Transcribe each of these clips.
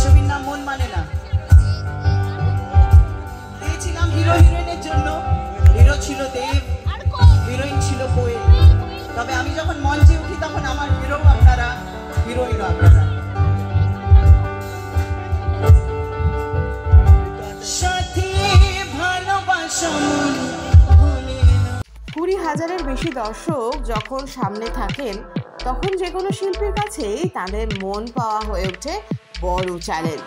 ছবির নাম মন মানে না। দিয়েছিলাম হিরো হিরোইনের জন্য। হিরো ছিল দেব, হিরোইন ছিল কোয়েল। তবে আমি যখন মঞ্চে উঠি তখন আমার হিরো আপনারা, হিরোইনও আপনারা। সাথী ভালোবাসা 20,000-এর বেশি দর্শক যখন সামনে থাকেন তখন যে কোনো শিল্পীর কাছেই তাদের মন পাওয়া হয়ে ওঠে বড় চ্যালেঞ্জ।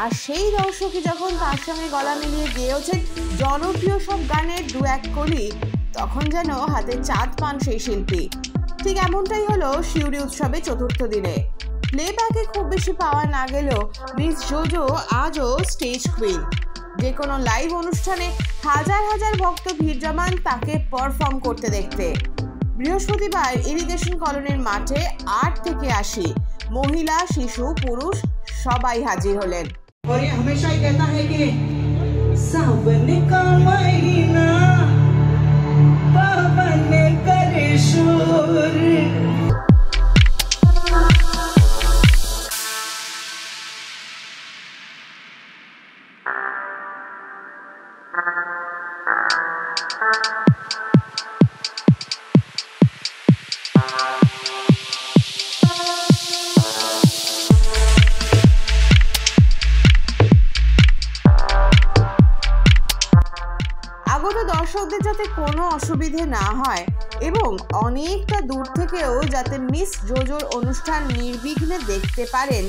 আর সেই দর্শকই যখন তার সঙ্গে গলা মিলিয়ে গেয়েছেন জনপ্রিয় সব গানের দু এক কলি, তখন যেন হাতে চাঁদ পান সেই শিল্পী। ঠিক এমনটাই হলো শিউরি উৎসবে চতুর্থ দিনে। প্লেব্যাকে খুব বেশি পাওয়া না গেলেও মিস জোজো আজও স্টেজ কুইন। যে কোনো লাইভ অনুষ্ঠানে হাজার হাজার ভক্ত ভিড় জমান তাকে পারফর্ম করতে দেখতে। বৃহস্পতিবার ইরিগেশন কলোনির মাঠে 8 থেকে 80 মহিলা, শিশু, পুরুষ সবাই হাজির হলেন। और ये हमेशा ही कहता है कि सावन का महीना पवन करे शोर। আগত দর্শকদের যাতে কোনো অসুবিধে না হয় এবং অনেকটা দূর থেকেও যাতে মিস জোজোর অনুষ্ঠান নির্বিঘ্নে দেখতে পারেন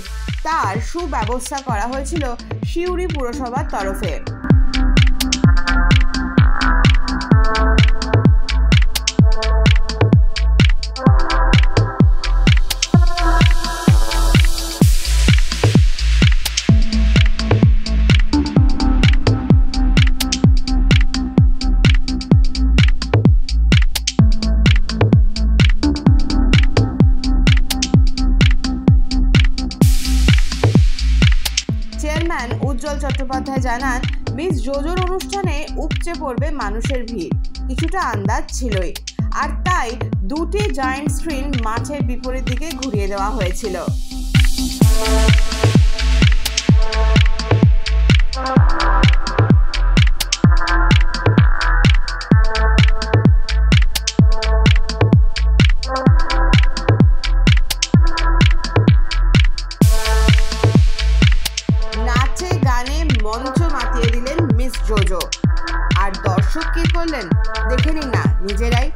তার সুব্যবস্থা করা হয়েছিল শিউরি পুরসভার তরফে। চেয়ারম্যান উজ্জ্বল চট্টোপাধ্যায় জানান, মিস জোজোর অনুষ্ঠানে উপচে পড়বে মানুষের ভিড় কিছুটা আন্দাজ ছিলই, আর তাই 2টি জায়ান্ট স্ক্রিন মাঠের বিপরীত দিকে ঘুরিয়ে দেওয়া হয়েছিল। নাচে গানে মঞ্চ মাতিয়ে দিলেন মিস জোজো। আর দর্শক কি করলেন দেখে নিন না নিজেরাই।